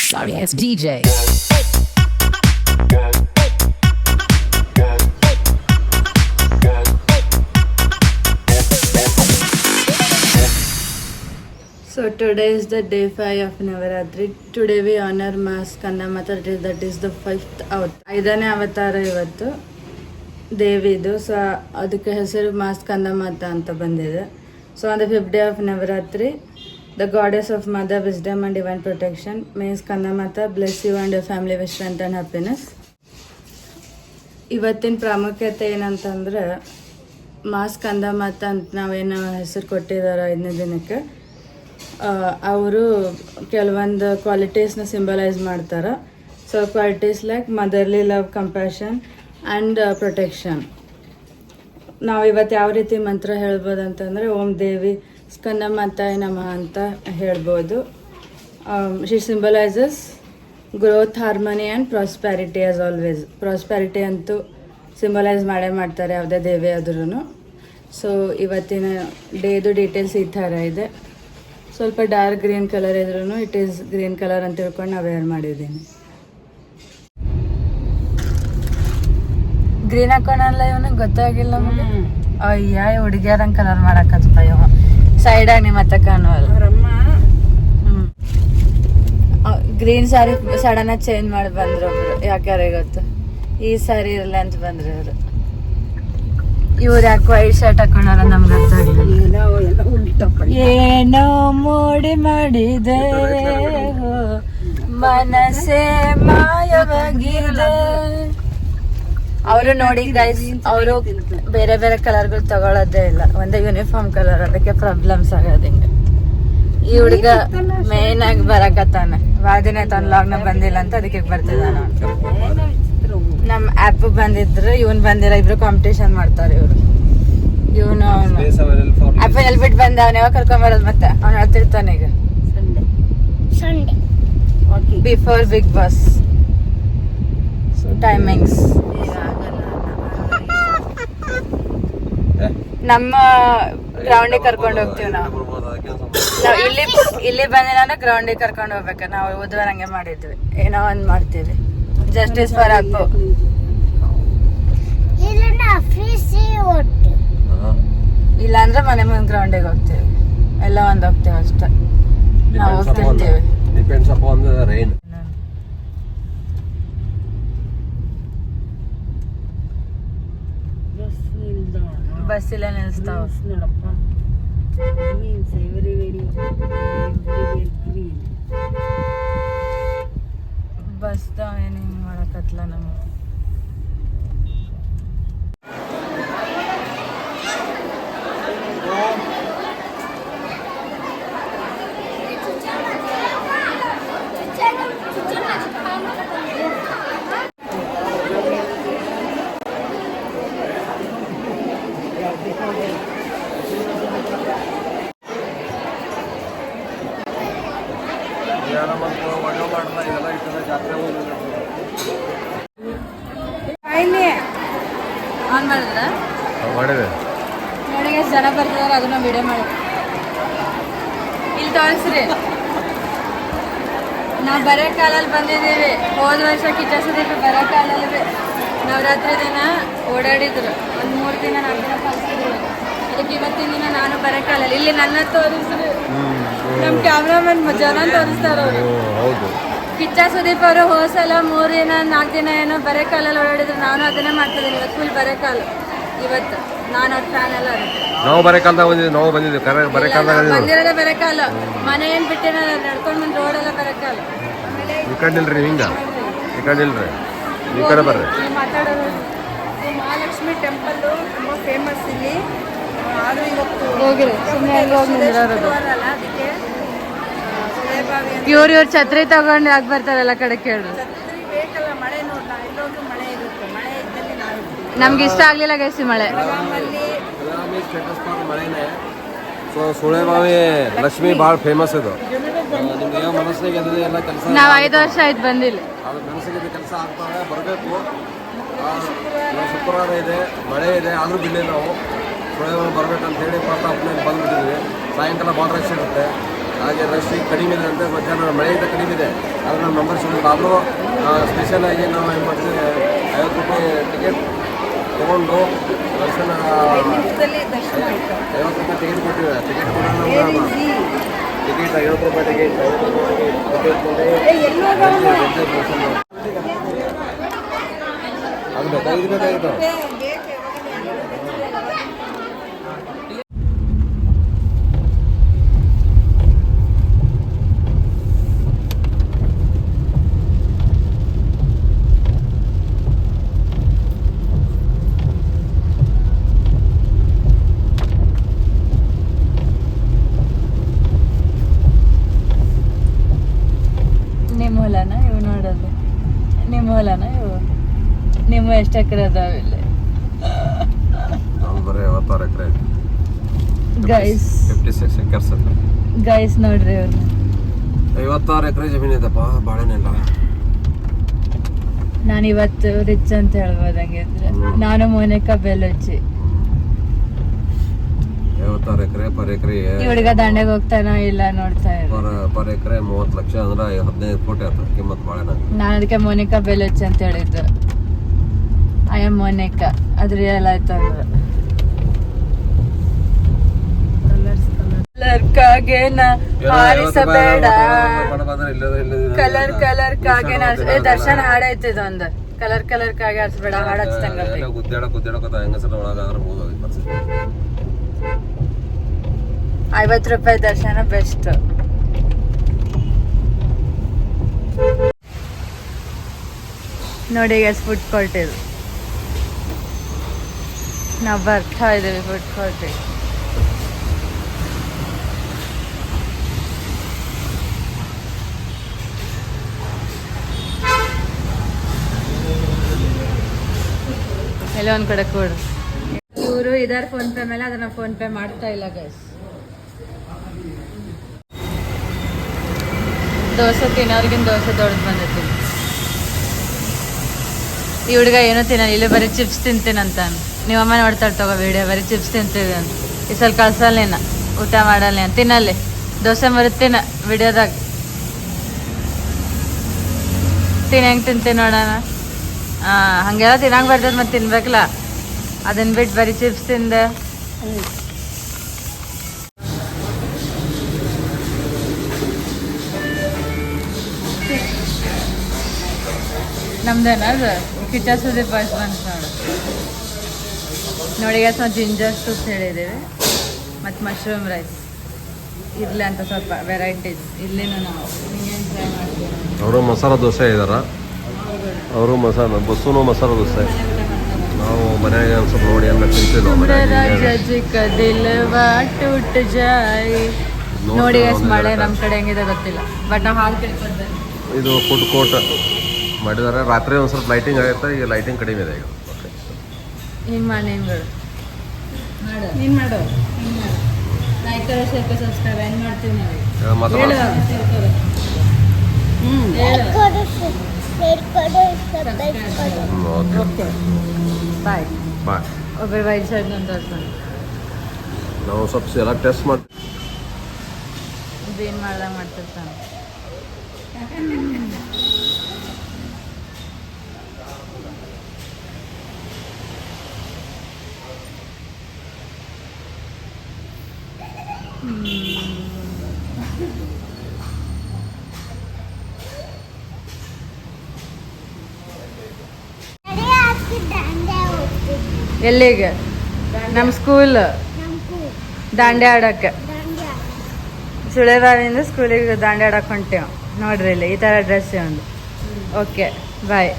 Sorry ass DJ. So today is the day 5 of Navaratri. Today we honor Ma Skandamata, that is the 5th out. 5ನೇ ಅವತಾರ ಇವತ್ತು ದೇವಿದು. So ಅದಕ್ಕೆ ಹೆಸರು ಮಾ ಸ್ಕಂದಮಾತ ಅಂತ ಬಂದಿದೆ. So on the 5th day of Navaratri, the goddess of mother, wisdom and divine protection, may Skandamata bless you and your family with strength and happiness. ಇವತ್ತಿನ ಪ್ರಾಮುಖ್ಯತೆ ಏನಂತಂದ್ರೆ ಮಾ ಸ್ಕಂದಮಾತ ಅಂತ ನಾವೇನು ಹೆಸರು ಕೊಟ್ಟಿದ್ದಾರೆ 5ನೇ ದಿನಕ್ಕೆ, ಅವರು ಕೆಲವೊಂದು ಕ್ವಾಲಿಟೀಸ್ನ ಸಿಂಬಲೈಸ್ ಮಾಡ್ತಾರೆ. So qualities like motherly love, compassion and protection. ನಾವು ಇವತ್ತು ಯಾವ ರೀತಿ ಮಂತ್ರ ಹೇಳ್ಬೋದು ಅಂತಂದರೆ ಓಂ ದೇವಿ ಸ್ಕಂದಮಾತಾಯ ನಮಃ ಅಂತ ಹೇಳ್ಬೋದು. She symbolises growth, harmony and prosperity as always. Prosperity ಅಂತೂ ಸಿಂಬಲೈಸ್ ಮಾಡೇ ಮಾಡ್ತಾರೆ ಯಾವುದೇ ದೇವಿ ಆದ್ರೂ. ಸೊ ಇವತ್ತಿನ ಡೇದು ಡೀಟೇಲ್ಸ್ ಈ ಥರ ಇದೆ. ಸ್ವಲ್ಪ ಡಾರ್ಕ್ ಗ್ರೀನ್ ಕಲರ್ ಇದ್ರೂ ಇಟ್ ಈಸ್ ಗ್ರೀನ್ ಕಲರ್ ಅಂತ ತಿಳ್ಕೊಂಡು ನಾವು ವೇರ್ ಮಾಡಿದ್ದೀನಿ. ಗ್ರೀನ್ ಹಾಕೋಣಲ್ಲ ಇವನು ಗೊತ್ತಾಗಿಲ್ಲ ನಮಗೆ. ಅಯ್ಯ ಹುಡುಗಿಯರಂಗೆ ಕಲರ್ ಮಾಡಕತ್ತಪ್ಪ ಇವ. ಸೈಡಾಗಿ ನಿಮ್ಮ ಹತ್ತ ಕಾಣುವಲ್ಲ. ಗ್ರೀನ್ ಸಾರಿ ಸಡನ್ ಚೇಂಜ್ ಮಾಡಿ ಬಂದ್ರು ಒಬ್ರು, ಯಾಕ್ಯಾರ ಗೊತ್ತು. ಈ ಸಾರಿ ಇರಲ್ಲ ಅಂತ ಬಂದ್ರು ಇವರು. ಇವ್ರು ಯಾಕೆ ವೈಟ್ ಶರ್ಟ್ ಹಾಕೊಂಡಾರ ನಮ್ಗೆ ಗೊತ್ತಾಗ್ಲಿಲ್ಲ. ಏನೋ ಮೋಡಿ ಮಾಡಿದೆ ಮನಸ್ಸೇ ಮಾಯವಾಗಿದೆ. ಅವರು ನೋಡಿ ಗೈಸ್, ಅವರು ಬೇರೆ ಬೇರೆ ಕಲರ್ಗಳು ತಗೊಳ್ಳೋದೇ ಇಲ್ಲ, ಒಂದೇ ಯೂನಿಫಾರ್ಮ್ ಕಲರ್. ಅದಕ್ಕೆ ಪ್ರಾಬ್ಲಮ್ಸ್ ಆಗೋದು ಹಿಂಗೆ. ಈ ಹುಡುಗ ಮೇನ್ ಆಗಿ ಬರಕತ್ತಾನ. ವಾದಿನ ಲಾಗ್ನ ಬಂದಿಲ್ಲ ಅಂತ ಅದಕ್ಕೆ ಬರ್ತಿದ್ದಾನ. ನಮ್ ಆ್ಯಪ್ ಬಂದಿದ್ರು, ಇವನ್ ಬಂದಿಲ್ಲ. ಇಬ್ರು ಕಾಂಪಿಟೇಷನ್ ಮಾಡ್ತಾರೆ ಇವ್ರು. ಇವನು ಆ್ಯಪ್ ಎಲ್ಬಿಟ್ಟು ಬಂದ, ಅವ್ನ ಯಾವಾಗ ಕರ್ಕೊಂಬರೋದು ಮತ್ತೆ ಅವ್ನು ಹೇಳ್ತಿರ್ತಾನೆ ಈಗ ಬಿಫೋರ್ ಬಿಗ್ ಬಾಸ್ ಟೈಮಿಂಗ್ಸ್. ನಮ್ಮ ಗ್ರೌಂಡಿಗೆ ಕರ್ಕೊಂಡು ಹೋಗ್ತೀವಿ ನಾವು. ಇಲ್ಲಿ ಬಂದಿಲ್ಲ ಅಂದ್ರೆ ಗ್ರೌಂಡಿಗೆ ಕರ್ಕೊಂಡು ಹೋಗ್ಬೇಕು. ನಾವು ಬುಧವಾರ ಹಂಗೆ ಮಾಡಿದ್ವಿ. ಏನೋ ಒಂದ್ ಮಾಡ್ತೀವಿ. Justice for Appu. ಇಲ್ಲ ಅಂದ್ರೆ ಮನೆ ಮುಂದೆ ಗ್ರೌಂಡಿಗೆ ಹೋಗ್ತೀವಿ. ಎಲ್ಲ ಒಂದ್ ಹೋಗ್ತೀವಿ ಅಷ್ಟೇ. ನಾವು ಹೋಗ್ತಿರ್ತೀವಿ. ಬಸ್ ಇಲ್ಲ ನಿಲ್ಸ್ತಾವ. ಬಸ್ ಏನು ಹಿಂಗೆ ಮಾಡಕತ್ಲ ನಮಗೆ. ಆನ್ ಮಾಡಿದ್ರ ನೋಡಿ ಎಷ್ಟು ಜನ ಬರ್ತಿದಾರೆ, ಅದನ್ನ ವಿಡಿಯೋ ಮಾಡಿ ಇಲ್ಲಿ ತೋರಿಸ್ರಿ. ನಾವು ಬರೋ ಕಾಲಲ್ಲಿ ಬಂದಿದ್ದೀವಿ. ಹೋದ ವರ್ಷ ಕಿಚ್ಚ ಸುದೀಪ್ ಬರೋ ಕಾಲಲ್ಲಿ ನವರಾತ್ರಿ ದಿನ ಓಡಾಡಿದ್ರು. ಒಂದು 3 ದಿನ 4 ದಿನ ಕಳಿಸಿದ್ರು. ಅದಕ್ಕೆ ಇವತ್ತಿನ ದಿನ ನಾನು ಬರೋ ಕಾಲಲ್ಲಿ ಇಲ್ಲಿ ನನ್ನ ತೋರಿಸ್ರಿ. ನಮ್ಮ ಕ್ಯಾಮ್ರಾಮನ್ ಜನ ತೋರಿಸ್ತಾರ ಅವರು. ಕಿಚ್ಚ ಸುದೀಪ್ ಅವರು ಹೋಸಲ 3 ದಿನ 4 ದಿನ ಏನೋ ಬರೋ ಕಾಲಲ್ಲಿ ಓಡಾಡಿದ್ರು. ನಾನು ಅದನ್ನೇ ಮಾಡ್ತಿದ್ದೀನಿ. ಇವತ್ತು ಫುಲ್ ಬರೋ ಕಾಲ. ಇವತ್ತು ನಾನು ಅವ್ರ ಫ್ಯಾನ್ ಎಲ್ಲ. ನಾವು ಬರೋ ಕಾಲದಾಗ ಬಂದಿದ್ದೀವಿ. ಬಂದಿರೋದೇ ಬರೋ ಕಾಲ. ಮನೆ ಏನು ಬಿಟ್ಟಿನ ನಡ್ಕೊಂಡು ಬಂದು ರೋಡೆಲ್ಲ ಬರೋ ಕಾಲ. ಈ ಕಡೆ ಹಿಂಗ ಈ ಕಡೆ ಇಲ್ರಿ, ಈ ಕಡೆ ಬರ್ರಿ. ಮಾತಾಡೋದು ಮಹಾಲಕ್ಷ್ಮಿ ಟೆಂಪಲ್ ತುಂಬ ಫೇಮಸ್ ಇಲ್ಲಿ. ಹೋಗಿರಿ ಇವ್ರು ಛತ್ರಿ ತಗೊಂಡು ಯಾಕೆ ಬರ್ತಾರಲ್ಲ ಕಡೆ ಕೇಳ್ರಿ. ನಮ್ಗೆ ಇಷ್ಟ ಆಗ್ಲಿಲ್ಲ ಗೈಸಿ ಮಳೆ. ಸುಳೆಬಾವಿ ಲಕ್ಷ್ಮಿ ಭಾಳ ಫೇಮಸ್ ಇದು. ನಾವು 5 ವರ್ಷ ಆಯ್ತು ಬಂದಿಲ್ಲ. ಕೆಲಸ ಆಗ್ತವೆ, ಬರಬೇಕು. ಶುಕ್ರವಾರ ಇದೆ, ಮಳೆ ಇದೆ, ಆದರೂ ಬಿಲ್ಲಿ ನಾವು ಸುಳೆಬಾವಿ ಬರ್ಬೇಕಂತ ಹೇಳಿ ಪ್ರತಾಪ್ನಲ್ಲಿ ಬಂದ್ಬಿಟ್ಟಿದ್ವಿ. ಸಾಯಂಕಾಲ ಭಾಳ ರಶ್ ಇರುತ್ತೆ. ಹಾಗೆ ರಶ್ ಈಗ ಕಡಿಮೆ ಇದೆ ಅಂತ ಮಧ್ಯಾಹ್ನ ಮಳೆಯಿಂದ ಕಡಿಮೆ ಇದೆ ಆದರೆ ನಮ್ಮ ನಂಬರ್ ಸಿಗೋದು ಆದರೂ ಸ್ಪೆಷಲ್ ಆಗಿ ನಾವು ಏನು ಮಾಡ್ತೀವಿ 50 ರೂಪಾಯಿ ಟಿಕೆಟ್ ತೊಗೊಂಡು ದರ್ಶನ 50 ರೂಪಾಯಿ ಟಿಕೆಟ್ ಕೊಟ್ಟಿವಿ ಟಿಕೆಟ್ ಕೊಡೋಣ ಟಿಕೆಟ್ 50 ರೂಪಾಯಿ ಟಿಕೆಟ್ 50 ರೂಪಾಯಿ ಅದು ಬೇಕಾಗಿತ್ತು ನಿಮ್ಮ ಹೊಲನ ಇವು ನೋಡೋದು ನಿಮ್ಮ ಹೊಲನ ಇವು ನಿಮ್ಮ ಎಷ್ಟು ಎಕರೆ ಅದಾವ ಇಲ್ಲಿ ನಾವು ಬರೀ 56 ಎಕರೆ ಗೈಸ್ 56 ಎಕರ್ಸ್ ಗೈಸ್ ನೋಡ್ರಿ ಇವ್ರನ್ನ 56 ಎಕರೆ ಜಮೀನು ಇದೆಪ್ಪ ಬಾಳೆನೆಲ್ಲ ನಾನು ಇವತ್ತು ರಿಚ್ ಅಂತ ಹೇಳ್ಬೋದು ಹಂಗಿದ್ರೆ ನಾನು ಮೋನಿಕಾ ಬೆಲುಚಿ 56 ಎಕರೆ ಪರ್ ಎಕರೆ ಈ ಹುಡುಗ ದಾಂಡೆಗೆ ಹೋಗ್ತಾನೋ ಇಲ್ಲ ನೋಡ್ತಾ ಇರೋ ಪರ್ ಎಕರೆ 30 ಲಕ್ಷ ಅಂದ್ರೆ 15 ಕೋಟಿ ಆಯ್ತು ಕಿಮ್ಮತ್ ಬಾಳೆನ ನಾನು ಅದಕ್ಕೆ ಮೋನಿಕಾ ಬೆಲುಚಿ ಅಂತ ಹೇಳಿದ್ದು ಐ ಆಮ್ ಮೋನಿಕಾ ಅದು ರಿಯಲ್ ಆಯ್ತು ಅಂದ್ರೆ ಕಲರ್ ಕಾಗೆನ ಹಾರಿಸಬೇಡ ಕಲರ್ ಕಲರ್ ಕಾಗೆನ ದರ್ಶನ ಹಾಡೈತಿ ಇದೊಂದು ಕಲರ್ ಕಲರ್ ಕಾಗೆ ಹಾರಿಸಬೇಡ ಹಾಡು ಹಚ್ತಂಗ ಗುದ್ದಾಡಕ ಹೆಂಗಸರ ಒಳಗಾದ್ರೆ 50 ರೂಪಾಯಿ ದರ್ಶನ ಬೆಸ್ಟ್ ನೋಡಿ ಎಷ್ಟು ಫುಡ್ ಕೋರ್ಟ್ ಇದು ನಾವು ಬರ್ತಾ ಇದ್ದೀವಿ ಫುಡ್ ಕೋರ್ಟಿಗೆ ಎಲ್ಲ ಒಂದ್ ಕಡೆ ಕೊಡು ಇವರು ಇದರ ಫೋನ್ ಪೇ ಮೇಲೆ ಅದನ್ನ ಫೋನ್ ಪೇ ಮಾಡ್ತಾ ಇಲ್ಲ ಗೈಸ್ ದೋಸೆ ತಿನ್ನೋರ್ಗಿಂತ ದೋಸೆ ದೊಡ್ಡದು ಬಂದೈತಿ ಈ ಹುಡುಗ ಏನೋ ತಿನ್ನಲ್ಲ ಇಲ್ಲಿ ಬರೀ ಚಿಪ್ಸ್ ತಿಂತೀನಂತ ನೀವು ಅಮ್ಮ ನೋಡ್ತಾಳೆ ತಗೋ ವಿಡಿಯೋ ಬರೀ ಚಿಪ್ಸ್ ತಿಂತೀವಿ ಅಂತ ಈ ಸಲ ಕಳ್ಸಲ್ಲೇನ ಊಟ ಮಾಡಲ್ಲ ಅಂತ ತಿನ್ನಲ್ಲಿ ದೋಸೆ ಮರುತ್ತೀನ ವಿಡಿಯೋದಾಗ ಹೆಂಗೆ ತಿಂತೀನಿ ನೋಡೋಣ ಹಂಗೆಲ್ಲ ತಿನ್ನಂಗೆ ಬರ್ತದೆ ಮತ್ತೆ ತಿನ್ಬೇಕಲ್ಲ ಅದನ್ನ ಬಿಟ್ಟು ಬರೀ ಚಿಪ್ಸ್ ತಿಂದೆ ನಮ್ದೇನ ಅದು ಕಿಚಾ ಸುದೀಪ್ ಬಾಯ್ಸ್ ಬಂತು ನೋಡಿ ನಾವು ಜಿಂಜರ್ ಸೂಪ್ ಹೇಳಿದ್ದೀವಿ ಮತ್ತು ಮಶ್ರೂಮ್ ರೈಸ್ ಇರಲಿ ಅಂತ ಸ್ವಲ್ಪ ವೆರೈಟೀಸ್ ಇಲ್ಲಿನೂ ನಾವು ಟ್ರೈ ಮಾಡ್ತೀವಿ ಅವರು ಮಸಾಲ ದೋಸೆ ಇದ್ದಾರ ಅವರು ಬಸ್ಸೂ ಮಸಾಲ ದೋಸೆ ನಾವು ಮನೆಯಾಗ ಒಂದು ಸ್ವಲ್ಪ ನೋಡಿ ಎಲ್ಲ ತಿಂತೀವಿ ನೋಡಿ ಎಷ್ಟು ಮಳೆ ನಮ್ಮ ಕಡೆ ಹೆಂಗಿದೆ ಗೊತ್ತಿಲ್ಲ ಬಟ್ ನಾವು ಹಾಲು ಕೇಳ್ಕೊಂಡೆ ಇದು ಫುಡ್ ಕೋರ್ಟ್ ಮಾಡಿದ್ದಾರೆ ರಾತ್ರಿ ಒಂದು ಸ್ವಲ್ಪ ಲೈಟಿಂಗ್ ಆಗುತ್ತೆ ಈಗ ಲೈಟಿಂಗ್ ಕಡಿಮೆ ಇದೆ ಈಗ ಹಿಂಗೆ ಮಾಡಿ ನೀನು ಮಾಡು ಲೈಕ್ ಸ್ವಲ್ಪ ಸಬ್ಸ್ಕ್ರೈಬ್ ಏನು ಮಾಡ್ತೀವಿ ನಾವು ಬಾಯ್ ಬಾಯ್ ಒಬ್ಬರು ವೈಟ್ ಶರ್ಟ್ ಅಂತ ತೋರಿಸ್ಕೊಂಡು ನಾವು ಸ್ವಲ್ಪ ಎಲ್ಲ ಟೆಸ್ಟ್ ಮಾಡ್ತೀವಿ ಏನು ಮಾಡ್ದಾಗ ಮಾಡ್ತಿರ್ತಾನೆ ಎಲ್ಲಿಗೆ ನಮ್ಮ ಸ್ಕೂಲ್ ದಾಂಡೆ ಆಡಕ್ಕೆ ಸುಳೆವಾರಿಂದ ಸ್ಕೂಲಿಗೆ ದಾಂಡೆ ಆಡಕ್ಕೆ ಹೊಂಟೇವು ನೋಡ್ರಿ ಇಲ್ಲಿ ಈ ಥರ ಡ್ರೆಸ್ ಒಂದು ಓಕೆ ಬಾಯ್